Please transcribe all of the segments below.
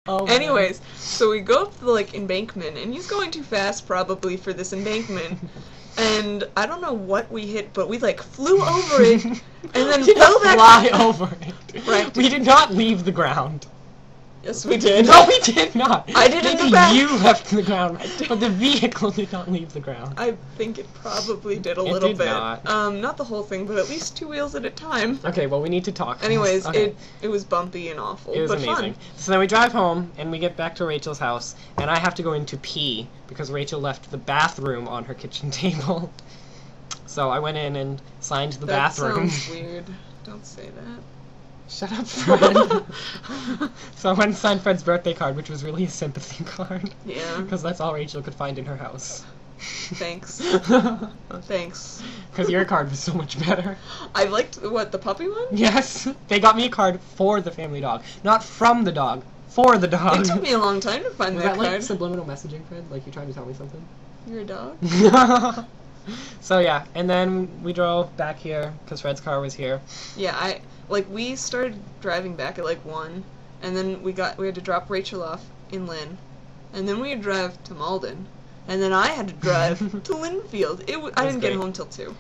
Oh, Anyways, so we go up the, like, embankment, and he's going too fast, probably, for this embankment. And I don't know what we hit, but we, like, flew over it, and then fell back. Fly over it. Right. We did not leave the ground. Yes, we did. No, we did not. I did in the Maybe back. you left the ground, but the vehicle did not leave the ground. I think it probably did a It little did bit. not. Not the whole thing, but at least 2 wheels at a time. Okay, well, we need to talk. Anyways, Okay. it was bumpy and awful, It was but amazing. fun. So then we drive home, and we get back to Rachel's house, and I have to go in to pee, because Rachel left the bathroom on her kitchen table. So I went in and signed the bathroom. That sounds weird. Don't say that. Shut up, Fred. So I went and signed Fred's birthday card, which was really a sympathy card. Yeah. Because that's all Rachel could find in her house. Thanks. Thanks. Because your card was so much better. I liked, the puppy one? Yes. They got me a card for the family dog. Not from the dog. For the dog. It took me a long time to find Was that that like card. subliminal messaging, Fred? Like you trying to tell me something? You're a dog? So yeah, and then we drove back here, because Fred's car was here. Yeah, we started driving back at, 1, and then we had to drop Rachel off in Lynn, and then we had to drive to Malden, and then I had to drive to Linfield. I didn't get home till 2.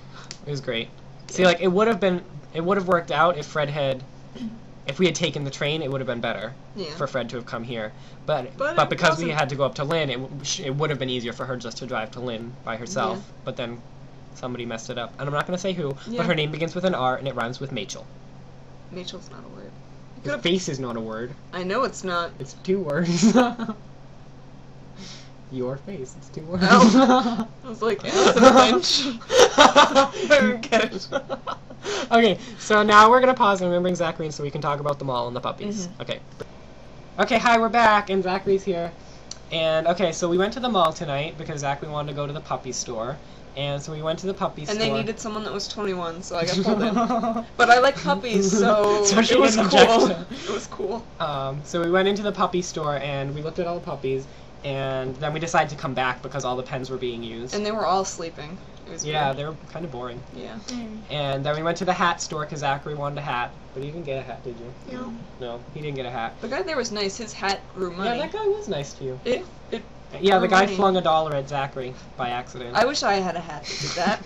It was great. See, it would have worked out if we had taken the train, it would have been better for Fred to have come here. But because we had to go up to Lynn, it would have been easier for her just to drive to Lynn by herself. Yeah. But then somebody messed it up. And I'm not going to say who, but her name begins with an R and it rhymes with Machel. Machel's not a word. Your face is not a word. I know it's not. It's 2 words. Your face, it's 2 words. Oh. I was like, yeah, that's a pinch. I didn't get it. Okay, so now we're gonna pause and we're gonna bring Zachary in so we can talk about the mall and the puppies. Mm-hmm. Okay. Okay, hi, we're back, and Zachary's here. And okay, so we went to the mall tonight because Zachary wanted to go to the puppy store. And so we went to the puppy store. And they needed someone that was 21, so I got pulled in. But I like puppies, so, so it was cool. It was cool. So we went into the puppy store and we looked at all the puppies. And then we decided to come back because all the pens were being used. And they were all sleeping. It was weird. They were kind of boring. Yeah. And then we went to the hat store because Zachary wanted a hat. But he didn't get a hat, did you? No. No, he didn't get a hat. The guy there was nice. His hat grew money. Yeah, that guy was nice to you. Yeah, the guy flung $1 at Zachary by accident. I wish I had a hat that did that.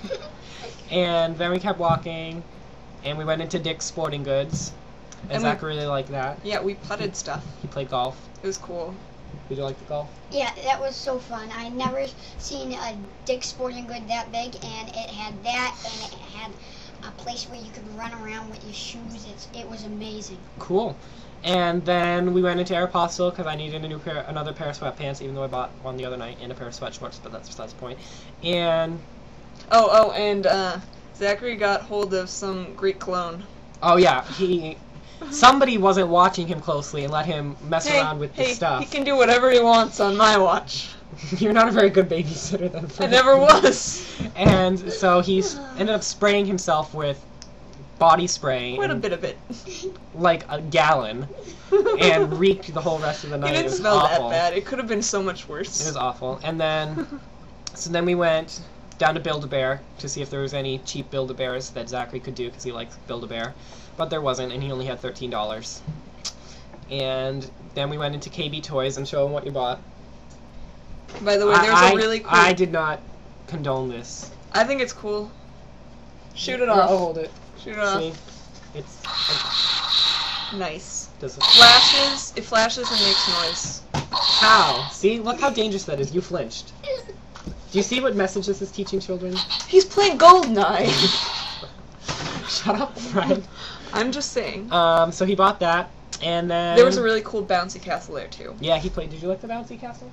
And then we kept walking, and we went into Dick's Sporting Goods. And Zachary really liked that. Yeah, we putted stuff. He played golf. It was cool. Did you like the golf? Yeah, that was so fun. I never seen a Dick's Sporting Good that big, and it had that, and it had a place where you could run around with your shoes. It was amazing. Cool. And then we went into Aeropostale because I needed another pair of sweatpants, even though I bought one the other night, and a pair of sweatshorts, but that's besides the point. And and Zachary got hold of some Greek cologne. Oh yeah, somebody wasn't watching him closely and let him mess around with the stuff. He can do whatever he wants on my watch. You're not a very good babysitter then. I never was. And so he ended up spraying himself with body spray. Quite a bit of it. Like a gallon. And reeked the whole rest of the night. It didn't smell that bad. It could have been so much worse. It was awful. And then, so we went down to Build-A-Bear to see if there was any cheap Build-A-Bears that Zachary could do because he likes Build-A-Bear. But there wasn't, and he only had $13. And then we went into KB Toys and showed him what you bought. By the way, there's a really cool... I did not condone this. I think it's cool. Shoot it off. I'll hold it. Shoot it off. See? It's... Nice. Does it flashes? It flashes and makes noise. How? See? Look how dangerous that is. You flinched. Do you see what message this is teaching children? He's playing Goldeneye. Shut up, Fred. I'm just saying. So he bought that, and then... There was a really cool bouncy castle there, too. Yeah, he played... Did you like the bouncy castle?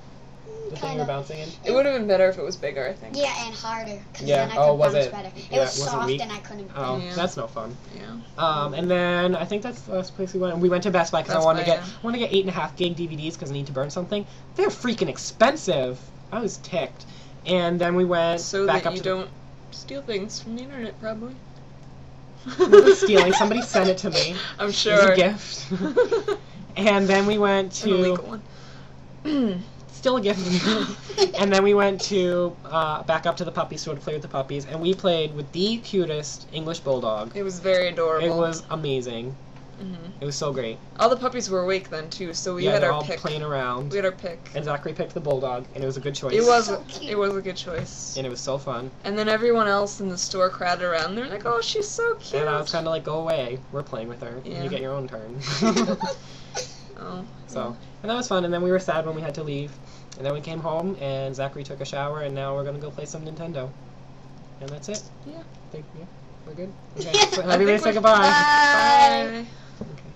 The thing you were bouncing in? It would have been better if it was bigger, I think. Yeah, and harder. Yeah, then I could bounce better. It was soft weak? and I couldn't... Oh, that's no fun. Yeah. And then I think that's the last place we went. We went to Best Buy because I wanted to get 8.5 gig DVDs because I need to burn something. They're freaking expensive. I was ticked. And then we went back up to... So that you don't steal things from the internet, probably. It wasn't stealing. Somebody sent it to me. I'm sure. It was a gift. And then we went to... An illegal one. Still a gift. And then we went to back up to the puppy store to play with the puppies, and we played with the cutest English bulldog. It was very adorable. It was amazing. It was so great. All the puppies were awake then too, so we had they're our all pick. playing around. We had our pick. And Zachary picked the bulldog, and it was a good choice. It was So cute. it was a good choice. And it was so fun. And then everyone else in the store crowded around. They're like, "Oh, she's so cute." And I was kind of like, "Go away. We're playing with her. Yeah. You get your own turn." Oh. So, and that was fun. And then we were sad when we had to leave. And then we came home, and Zachary took a shower, and now we're gonna go play some Nintendo. And that's it. Yeah. We're good. Okay. So everybody say goodbye. Bye. Okay.